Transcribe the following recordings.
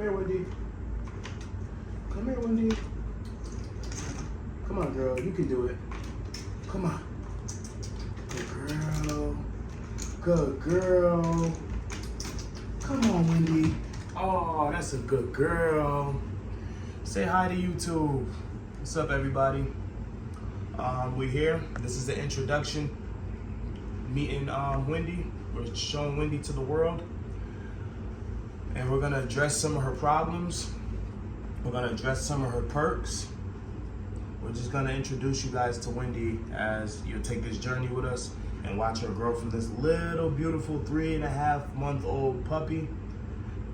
Come here, Wendy. Come here, Wendy. Come on, girl. You can do it. Come on. Good girl. Good girl. Come on, Wendy. Oh, that's a good girl. Say hi to YouTube. What's up, everybody? We're here. This is the introduction. Meeting Wendy. We're showing Wendy to the world. And we're gonna address some of her problems. We're gonna address some of her perks. We're just gonna introduce you guys to Wendy as you take this journey with us and watch her grow from this little beautiful 3.5-month-old puppy,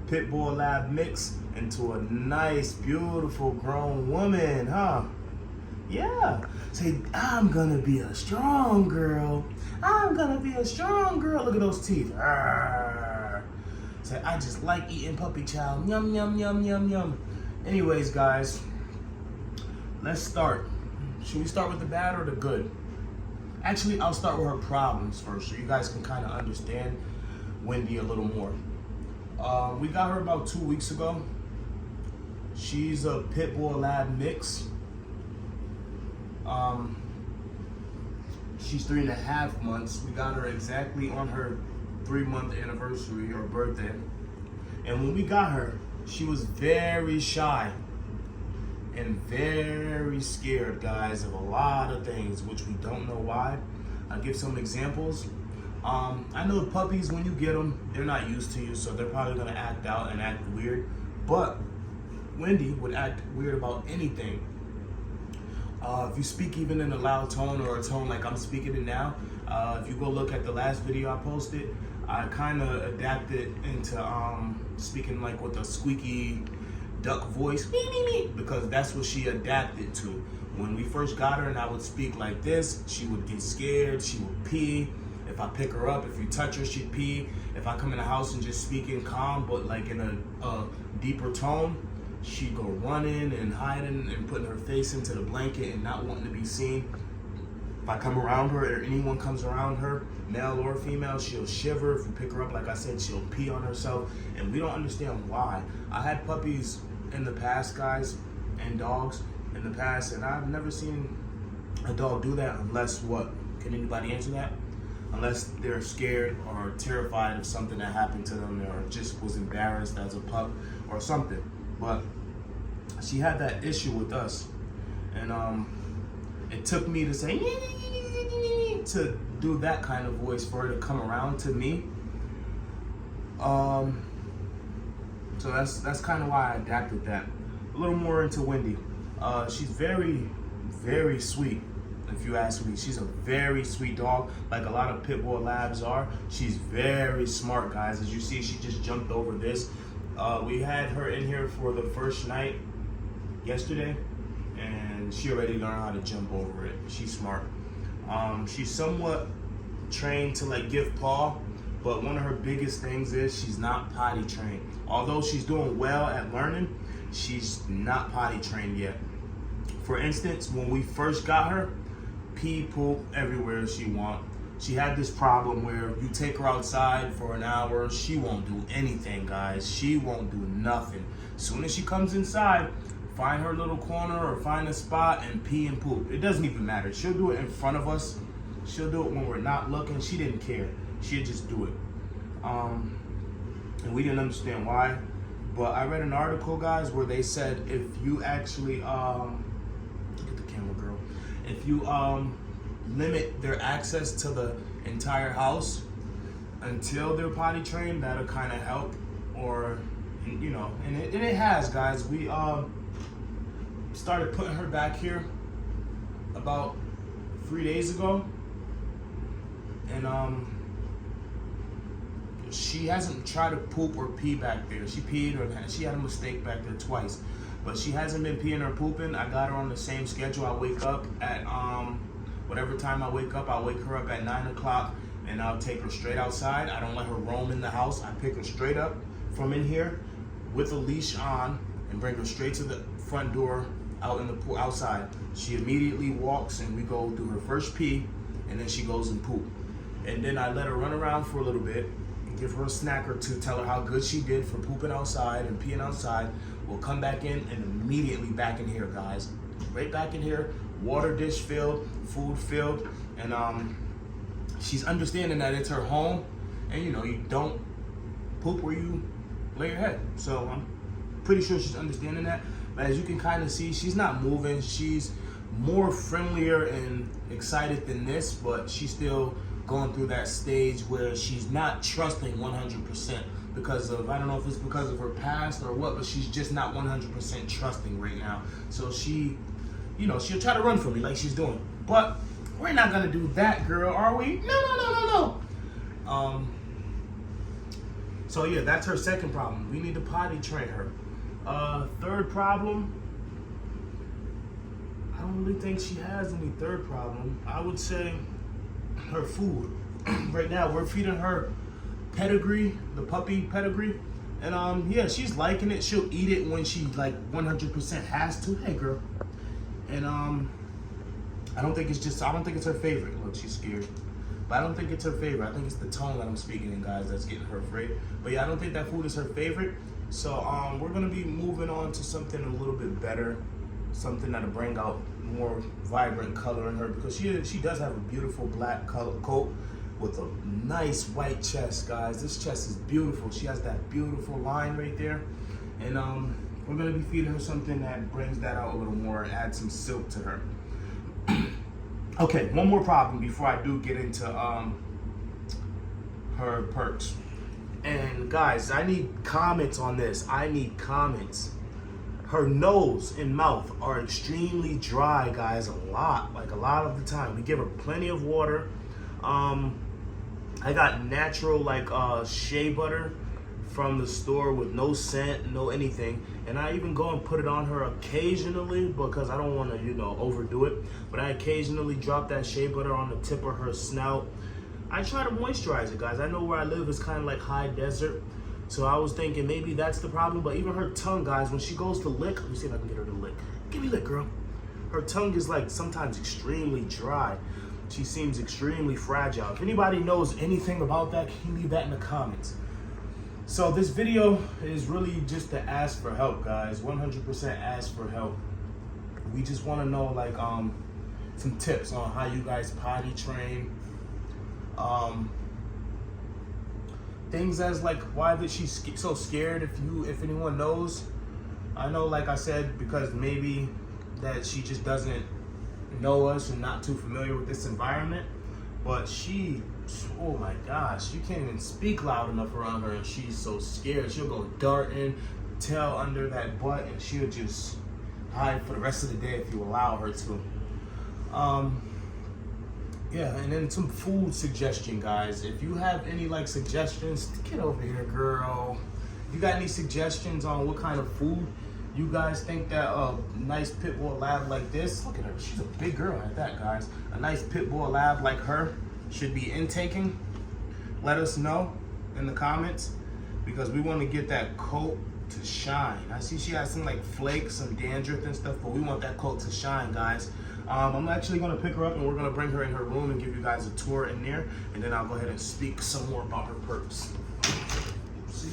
pit bull lab mix, into a nice, beautiful grown woman, huh? Yeah. Say, I'm gonna be a strong girl. I'm gonna be a strong girl. Look at those teeth. Arr. Say, I just like eating puppy chow. Yum, yum, yum, yum, yum. Anyways, guys, let's start. Should we start with the bad or the good? Actually, I'll start with her problems first so you guys can kind of understand Wendy a little more. We got her about 2 weeks ago. She's a pit bull lab mix. She's 3.5 months. We got her exactly on her 3-month anniversary or birthday. And when we got her, she was very shy and very scared, guys, of a lot of things, which we don't know why. I'll give some examples. I know puppies, when you get them, they're not used to you, so they're probably gonna act out and act weird. But Wendy would act weird about anything. If you speak even in a loud tone or a tone like I'm speaking it now, if you go look at the last video I posted, I kind of adapted into speaking like with a squeaky duck voice, because that's what she adapted to. When we first got her and I would speak like this, she would get scared, she would pee. If I pick her up, if you touch her, she'd pee. If I come in the house and just speaking calm, but like in a deeper tone, she'd go running and hiding and putting her face into the blanket and not wanting to be seen. If I come around her or anyone comes around her, male or female, she'll shiver. If you pick her up, like I said, she'll pee on herself, and we don't understand why. I had puppies in the past, guys, and dogs in the past, and I've never seen a dog do that unless what? Can anybody answer that? Unless they're scared or terrified of something that happened to them or just was embarrassed as a pup or something. But she had that issue with us, and it took me to say to do that kind of voice for her to come around to me. So that's kind of why I adapted that. A little more into Wendy. She's very, very sweet. If you ask me, she's a very sweet dog, like a lot of pit bull labs are. She's very smart, guys. As you see, she just jumped over this. We had her in here for the first night yesterday, and she already learned how to jump over it. She's smart. She's somewhat trained to like give paw, but one of her biggest things is she's not potty trained. Although she's doing well at learning, she's not potty trained yet. For instance, when we first got her, pee, poop everywhere she want. She had this problem where you take her outside for an hour, she won't do anything, guys. She won't do nothing. As soon as she comes inside, find her little corner or find a spot and pee and poop. It doesn't even matter. She'll do it in front of us. She'll do it when we're not looking. She didn't care. She'd just do it. And we didn't understand why. But I read an article, guys, where they said if you actually, look at the camera, girl. If you limit their access to the entire house until they're potty trained, that'll kind of help. Or, you know, and it has, guys. We started putting her back here about 3 days ago, and she hasn't tried to poop or pee back there. She peed or she had a mistake back there twice, but she hasn't been peeing or pooping. I got her on the same schedule. I wake up at whatever time I wake up. I'll wake her up at 9 o'clock, and I'll take her straight outside. I don't let her roam in the house. I pick her straight up from in here with a leash on and bring her straight to the front door out in the pool outside. She immediately walks, and we go do her first pee, and then she goes and poop. And then I let her run around for a little bit, give her a snack or two, tell her how good she did for pooping outside and peeing outside. We'll come back in and immediately back in here, guys. Right back in here, water dish filled, food filled, and she's understanding that it's her home, and you know, you don't poop where you lay your head. So I'm pretty sure she's understanding that. But as you can kind of see, she's not moving. She's more friendlier and excited than this, but she's still going through that stage where she's not trusting 100% because of, I don't know if it's because of her past or what, but she's just not 100% trusting right now. So she, you know, she'll try to run from me like she's doing. But we're not gonna do that, girl, are we? No. So yeah, that's her second problem. We need to potty train her. Third problem, I don't really think she has any third problem. I would say her food. Right now, we're feeding her pedigree, the puppy pedigree. And yeah, she's liking it. She'll eat it when she like 100% has to. Hey girl. And I don't think it's her favorite. Look, she's scared. But I don't think it's her favorite. I think it's the tone that I'm speaking in, guys, that's getting her afraid. But yeah, I don't think that food is her favorite. So we're gonna be moving on to something a little bit better, something that'll bring out more vibrant color in her, because she does have a beautiful black color coat with a nice white chest, guys. This chest is beautiful. She has that beautiful line right there. And we're gonna be feeding her something that brings that out a little more and add some silk to her. Okay, one more problem before I do get into her perks. And guys, I need comments on this. I need comments. Her nose and mouth are extremely dry, guys, a lot of the time. We give her plenty of water. I got natural shea butter from the store with no scent, no anything. And I even go and put it on her occasionally because I don't want to, you know, overdo it. But I occasionally drop that shea butter on the tip of her snout. I try to moisturize it, guys. I know where I live is kind of like high desert. So I was thinking maybe that's the problem. But even her tongue, guys, when she goes to lick, let me see if I can get her to lick. Give me a lick, girl. Her tongue is like sometimes extremely dry. She seems extremely fragile. If anybody knows anything about that, can you leave that in the comments? So this video is really just to ask for help, guys. 100% ask for help. We just want to know some tips on how you guys potty train. Things as like, why is she so scared? If anyone knows, I know, like I said, because maybe that she just doesn't know us and not too familiar with this environment. But she, oh my gosh, you can't even speak loud enough around her, and she's so scared. She'll go darting, tail under that butt, and she'll just hide for the rest of the day if you allow her to. Yeah, and then some food suggestion, guys. If you have any suggestions, get over here, girl. You got any suggestions on what kind of food you guys think that a nice pit bull lab like this, look at her, she's a big girl at that, guys. A nice pit bull lab like her should be intaking? Let us know in the comments, because we want to get that coat to shine. I see she has some flakes, some dandruff and stuff, but we want that coat to shine, guys. I'm actually going to pick her up and we're going to bring her in her room and give you guys a tour in there, and then I'll go ahead and speak some more about her perks. See?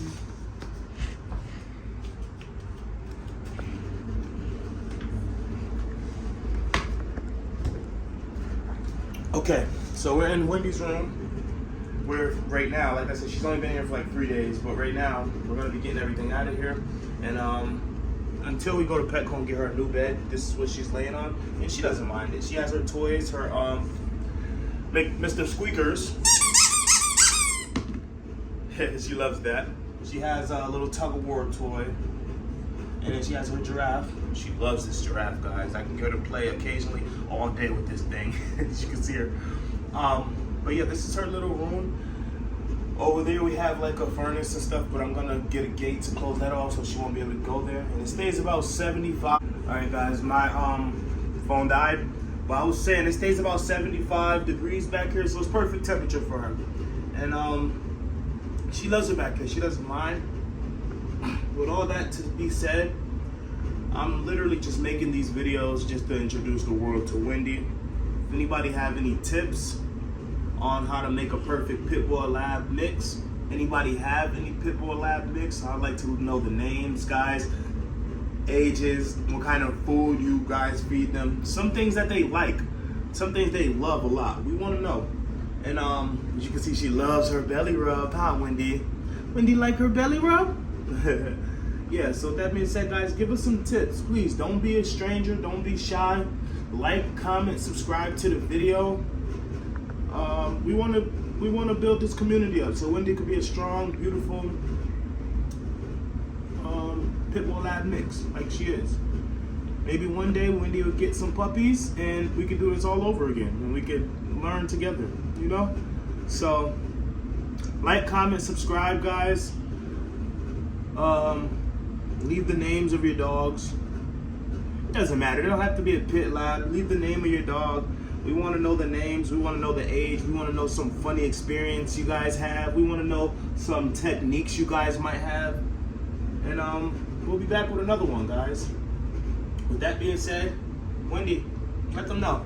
Okay, so we're in Wendy's room. We're right now, like I said, she's only been here for 3 days, but right now we're gonna be getting everything out of here. And until we go to Petco and get her a new bed, this is what she's laying on, and she doesn't mind it. She has her toys, her Mr. Squeakers. She loves that. She has a little tug of war toy, and then she has her giraffe. She loves this giraffe, guys. I can get her to play occasionally all day with this thing. As you can see her. But yeah, this is her little room. Over there we have a furnace and stuff, but I'm gonna get a gate to close that off so she won't be able to go there. And it stays about 75. All right, guys, my phone died, but I was saying it stays about 75 degrees back here, so it's perfect temperature for her. And she loves it back here. She doesn't mind. With all that to be said, I'm literally just making these videos just to introduce the world to Wendy. If anybody have any tips on how to make a perfect pit bull lab mix, Anybody have any pit bull lab mix? I'd like to know the names, guys, ages, what kind of food you guys feed them, some things that they like, some things they love a lot. We want to know. And as you can see, she loves her belly rub, huh, Wendy? Wendy like her belly rub? Yeah, so with that being said, guys, give us some tips. Please, don't be a stranger. Don't be shy. Like, comment, subscribe to the video. We want to build this community up so Wendy could be a strong, beautiful pit bull lab mix like she is. Maybe one day Wendy will get some puppies and we could do this all over again and we could learn together, you know? So, like, comment, subscribe, guys. Leave the names of your dogs. It doesn't matter. They don't have to be a pit lab. Leave the name of your dog. We want to know the names. We want to know the age. We want to know some funny experience you guys have. We want to know some techniques you guys might have. And we'll be back with another one, guys. With that being said, Wendy, let them know.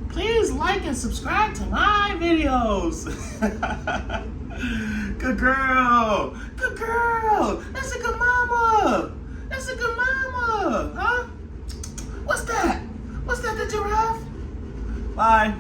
Please like and subscribe to my videos. Good girl. Good girl. That's a good mama. That's a good mama. Huh? What's that? What's that, the giraffe? Bye.